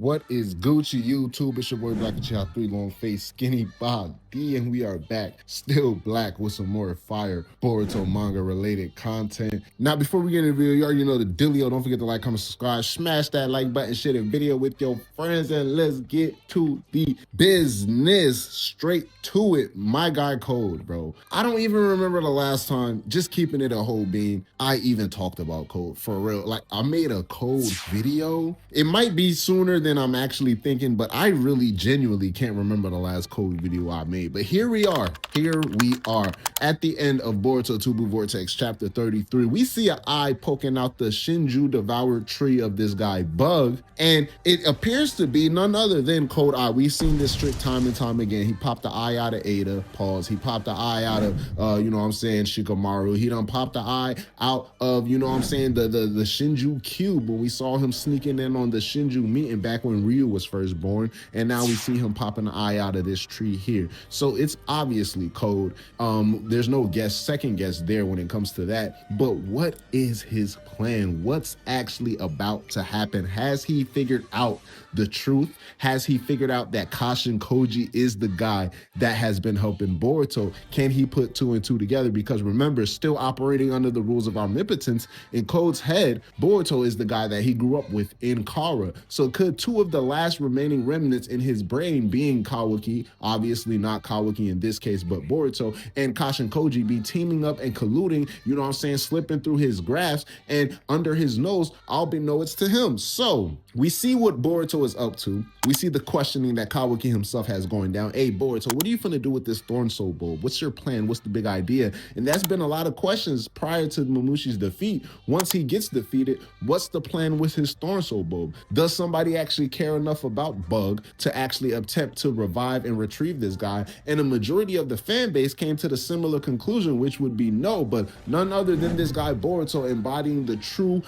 What is Gucci YouTube? It's your boy Black and Child 3 Long Face Skinny Bob D, and we are back, still black with some more fire Boruto manga related content. Now, before we get into the video, you already know the dealio. Don't forget to like, comment, subscribe, smash that like button, share the video with your friends, and let's get to the business. Straight to it. My guy Code, bro. I don't even remember the last time, just keeping it a whole beam, I even talked about Code for real. Like, I made a Code video. It might be sooner than I'm actually thinking, but I really genuinely can't remember the last Code video I made. But here we are. Here we are at the end of Boruto Tubu Vortex chapter 33. We see an eye poking out the Shinju devoured tree of this guy Bug, and it appears to be none other than Code Eye. We've seen this trick time and time again. He popped the eye out of Ada, pause. He popped the eye out of Shikamaru. He done popped the eye out of, the Shinju cube when we saw him sneaking in on the Shinju meeting back when Ryu was first born, and now we see him popping the eye out of this tree here. So it's obviously Code. There's no second guess there when it comes to that. But what is his plan? What's actually about to happen? Has he figured out the truth? Has he figured out that Kashin Koji is the guy that has been helping Boruto? Can he put two and two together? Because remember, still operating under the rules of omnipotence, in Code's head, Boruto is the guy that he grew up with in Kara. So could two of the last remaining remnants in his brain, being Kawaki, obviously not Kawaki in this case, but Boruto, and Kashin Koji be teaming up and colluding, slipping through his grasp and under his nose, unbeknownst to him? So we see what Boruto is up to. We see the questioning that Kawaki himself has going down. Hey, Boruto, what are you finna do with this Thorn Soul bulb? What's your plan? What's the big idea? And that's been a lot of questions prior to Momushi's defeat. Once he gets defeated, what's the plan with his Thorn Soul bulb? Does somebody actually care enough about Bug to actually attempt to revive and retrieve this guy? And a majority of the fan base came to the similar conclusion, which would be no, but none other than this guy Boruto, embodying the true,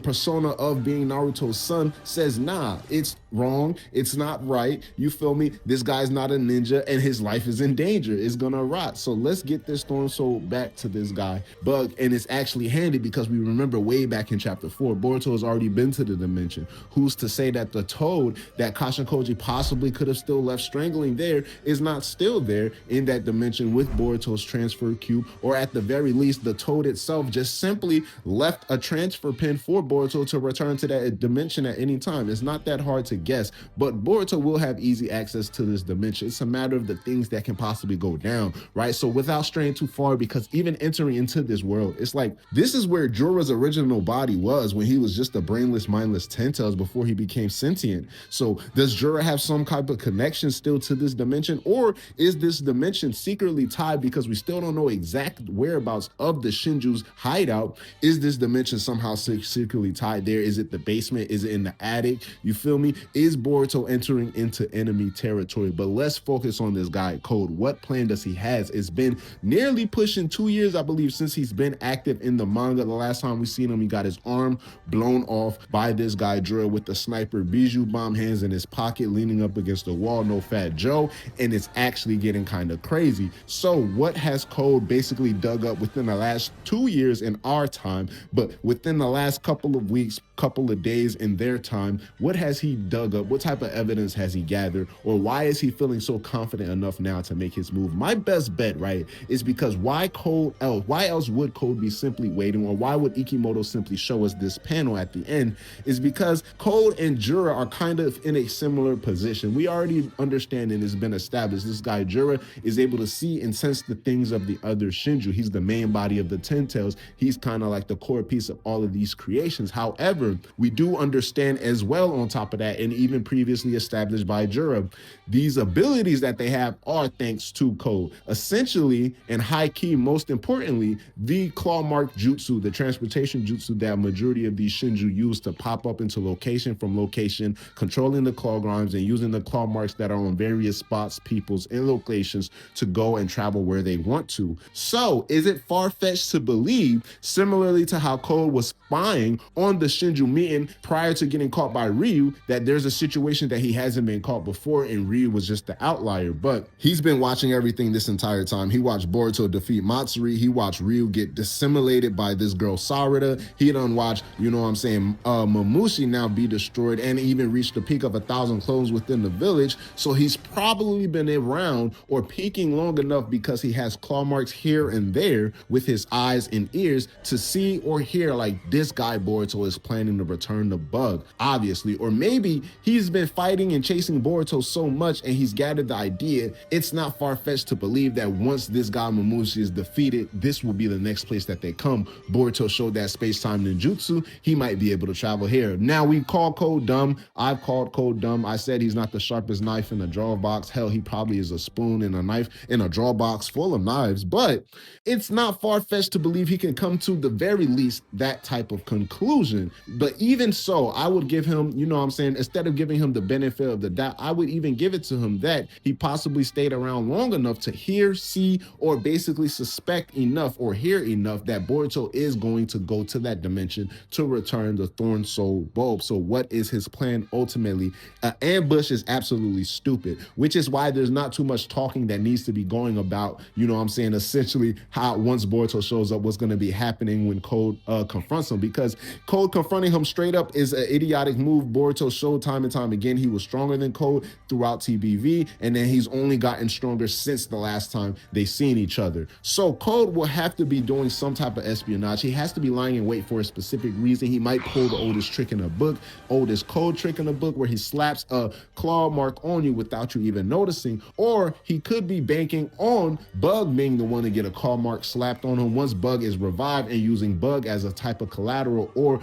persona of being Naruto's son, says, nah, it's wrong, it's not right, you feel me? This guy's not a ninja and his life is in danger, it's gonna rot. So let's get this Thorn Soul back to this guy Bug. And it's actually handy because we remember way back in chapter 4, Boruto has already been to the dimension. Who's to say that the toad that Kashin Koji possibly could have still left strangling there is not still there in that dimension with Boruto's transfer cube, or at the very least, the toad itself just simply left a transfer pin for Boruto to return to that dimension at any time. It's not that hard to guess, but Boruto will have easy access to this dimension. It's a matter of the things that can possibly go down, right? So without straying too far, because even entering into this world, it's like, this is where Jorah's original body was when he was just a brainless, mindless Ten-Tails before he became sentient. So does Jorah have some type of connection still to this dimension, or is this dimension secretly tied because we still don't know exact whereabouts of the Shinju's hideout? Is this dimension somehow secretly tied there? Is it the basement? Is it in the attic? You feel me? Is Boruto entering into enemy territory? But let's focus on this guy Code. What plan does he have? It's been nearly pushing 2 years, I believe, since he's been active in the manga. The last time we seen him, he got his arm blown off by this guy Jorah with the sniper Bijou bomb hands in his pocket, leaning up against the wall, no Fat Joe, and it's actually getting kind of crazy. So what has Code basically dug up within the last 2 years in our time, but within the last couple of weeks, couple of days in their time? What has he dug up? What type of evidence has he gathered? Or why is he feeling so confident enough now to make his move? My best bet, right, is because why else would Code be simply waiting, or why would Ikimoto simply show us this panel at the end, is because Code and Jorah are kind of in a similar position. We already understand, and it's been established, this guy Jorah is able to see and sense the things of the other Shinju. He's the main body of the Ten-Tails. He's kind of like the core piece of all of these creations. However, we do understand as well, on top of that, and even previously established by Jorah, these abilities that they have are thanks to Code. Essentially, and high key, most importantly, the claw mark jutsu, the transportation jutsu that majority of these Shinju use to pop up into location from location, controlling the claw grimes and using the claw marks that are on various spots, peoples, and locations to go and travel where they want to. So is it far-fetched to believe, similarly to how Code was spying on the Shinju meeting prior to getting caught by Ryu, that there's a situation that he hasn't been caught before and Ryu was just the outlier. But he's been watching everything this entire time. He watched Boruto defeat Matsuri. He watched Ryu get dissimulated by this girl Sarada. He done watched, Mamushi now be destroyed and even reach the peak of 1,000 clones within the village. So he's probably been around or peeking long enough because he has claw marks here and there with his eyes and ears to see or hear like this guy Boruto is planning to return the bug, obviously. Or maybe he's been fighting and chasing Boruto so much and he's gathered the idea. It's not far-fetched to believe that once this guy Mamushi is defeated, this will be the next place that they come. Boruto showed that space-time ninjutsu. He might be able to travel here. Now, we call Code dumb. I've called Code dumb. I said he's not the sharpest knife in a drawer box. Hell, he probably is a spoon and a knife in a drawer box full of knives. But it's not far-fetched to believe he can come to the very least that type of conclusion. But even so, I would give him, instead of giving him the benefit of the doubt, I would even give it to him that he possibly stayed around long enough to hear, see, or basically suspect enough or hear enough that Boruto is going to go to that dimension to return the Thorn Soul Bulb. So what is his plan ultimately? An ambush is absolutely stupid, which is why there's not too much talking that needs to be going about, essentially how once Boruto shows up, what's going to be happening when Code confronts him, because Code confronting him straight up is an idiotic move. Boruto showed time and time again he was stronger than Code throughout TBV, and then he's only gotten stronger since the last time they seen each other. So Code will have to be doing some type of espionage. He has to be lying in wait for a specific reason. He might pull the oldest trick in the book, oldest Code trick in the book, where he slaps a claw mark on you without you even noticing, or he could be banking on Bug being the one to get a claw mark slapped on him once Bug is revived, and using Bug as a type of collateral or,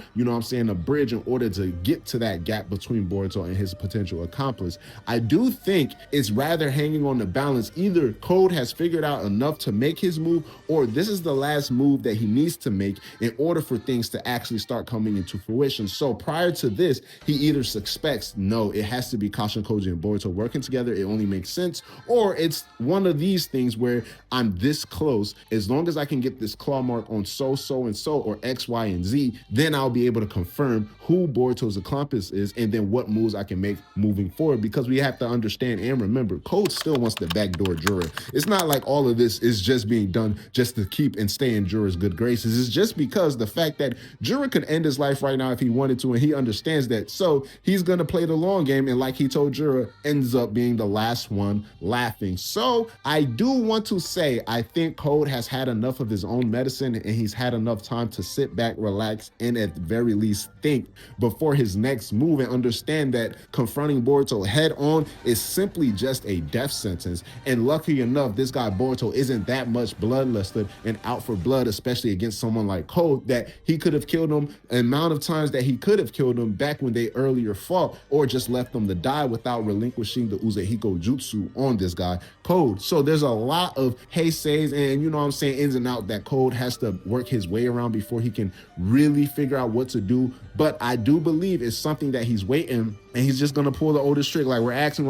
a bridge in order to get to that gap between Boruto and his potential accomplice. I do think it's rather hanging on the balance. Either Code has figured out enough to make his move, or this is the last move that he needs to make in order for things to actually start coming into fruition. So prior to this, he either suspects, no, it has to be Kashin, Koji, and Boruto working together, it only makes sense, or it's one of these things where I'm this close, as long as I can get this claw mark on so and so, or X, Y, and Z, then I'll be able to confirm who Boruto's accomplice is and then what moves I can make moving forward. Because we have to understand and remember, Code still wants to backdoor Jura. It's not like all of this is just being done just to keep and stay in Jura's good graces. It's just because the fact that Jura could end his life right now if he wanted to, and he understands that. So he's going to play the long game, and like he told Jura, ends up being the last one laughing. So I do want to say, I think Code has had enough of his own medicine, and he's had enough time to sit back, relax, and at the very least think before his next move, and understand that confronting Boruto head on is simply just a death sentence. And lucky enough, this guy Boruto isn't that much bloodlusted and out for blood, especially against someone like Code, that he could have killed him an amount of times that he could have killed him back when they earlier fought, or just left them to die without relinquishing the Uzehiko Jutsu on this guy Code. So there's a lot of heiseis and ins and out that Code has to work his way around before he can really figure out what to do. But I do believe it's something that he's waiting, and he's just gonna pull the oldest trick. Like we're asking.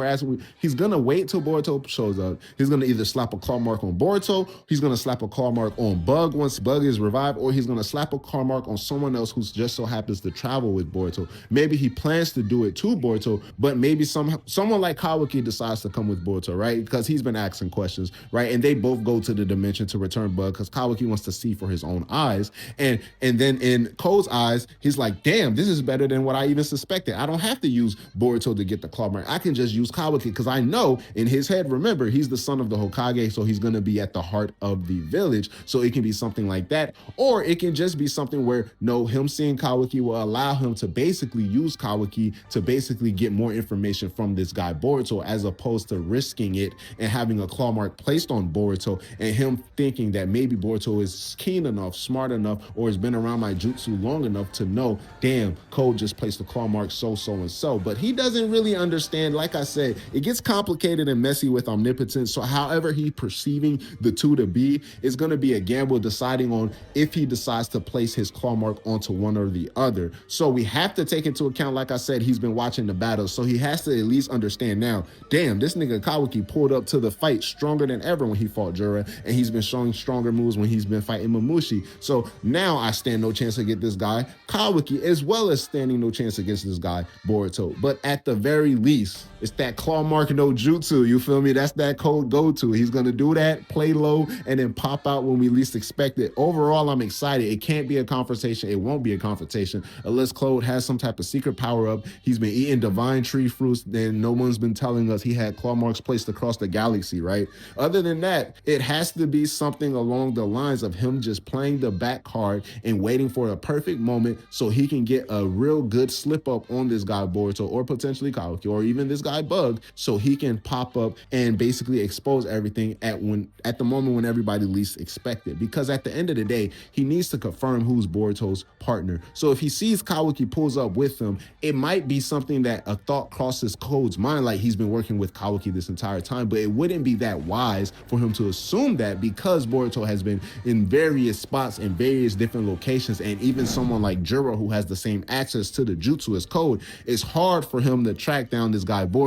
He's gonna wait till Boruto shows up. He's gonna either slap a claw mark on Boruto, he's gonna slap a claw mark on Bug once Bug is revived, or he's gonna slap a claw mark on someone else who's just so happens to travel with Boruto. Maybe he plans to do it to Boruto, but maybe someone like Kawaki decides to come with Boruto, right? Because he's been asking questions, right? And they both go to the dimension to return Bug because Kawaki wants to see for his own eyes. And then in Ko's eyes, he's like, damn, this is better than what I even suspected. I don't have to use Boruto to get the claw mark. I can just use Kawaki because I know in his head, remember, he's the son of the Hokage, so he's going to be at the heart of the village. So it can be something like that. Or it can just be something where, no, him seeing Kawaki will allow him to basically use Kawaki to basically get more information from this guy Boruto, as opposed to risking it and having a claw mark placed on Boruto and him thinking that maybe Boruto is keen enough, smart enough, or has been around my jutsu long enough to know, damn, Code just placed a claw mark so and so. well, but he doesn't really understand. Like I said, it gets complicated and messy with omnipotence. So however he perceiving the two to be is going to be a gamble deciding on if he decides to place his claw mark onto one or the other. So we have to take into account, like I said, he's been watching the battles, so he has to at least understand now, damn, this nigga Kawaki pulled up to the fight stronger than ever when he fought Jura, and he's been showing stronger moves when he's been fighting Mamushi. So now I stand no chance to get this guy Kawaki, as well as standing no chance against this guy Boruto. But at the very least, it's that claw mark no jutsu, you feel me? That's that code go-to. He's gonna do that, play low, and then pop out when we least expect it. Overall, I'm excited. It can't be a confrontation. It won't be a confrontation unless Claude has some type of secret power-up. He's been eating divine tree fruits, then no one's been telling us he had claw marks placed across the galaxy, right? Other than that, it has to be something along the lines of him just playing the back card and waiting for a perfect moment so he can get a real good slip up on this guy Boruto, or potentially Kawaki, or even this guy Bug, so he can pop up and basically expose everything at the moment when everybody least expect it. Because at the end of the day, he needs to confirm who's Boruto's partner. So if he sees Kawaki pulls up with him, it might be something that a thought crosses Code's mind, like he's been working with Kawaki this entire time, but it wouldn't be that wise for him to assume that, because Boruto has been in various spots in various different locations, and even someone like Juro, who has the same access to the jutsu as Code, it's hard for him to track down this guy Boruto.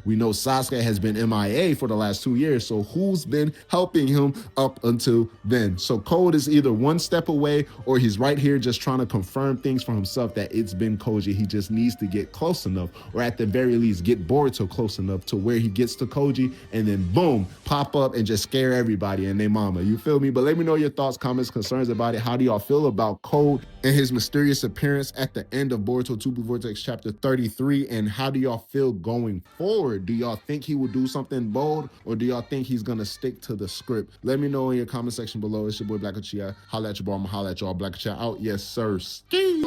We know Sasuke has been MIA for the last 2 years, so who's been helping him up until then? So Code is either one step away, or he's right here just trying to confirm things for himself that it's been Koji. He just needs to get close enough, or at the very least get Boruto close enough to where he gets to Koji, and then boom, pop up and just scare everybody and they mama. You feel me? But let me know your thoughts, comments, concerns about it. How do y'all feel about Code and his mysterious appearance at the end of Boruto 2 Blue Vortex chapter 33? And how do y'all feel going forward? Do y'all think he will do something bold, or do y'all think he's gonna stick to the script? Let me know in your comment section below. It's your boy Black Chia. Holla at your boy. I'ma holla at y'all. Black Chia out. Yes, sir. Ski.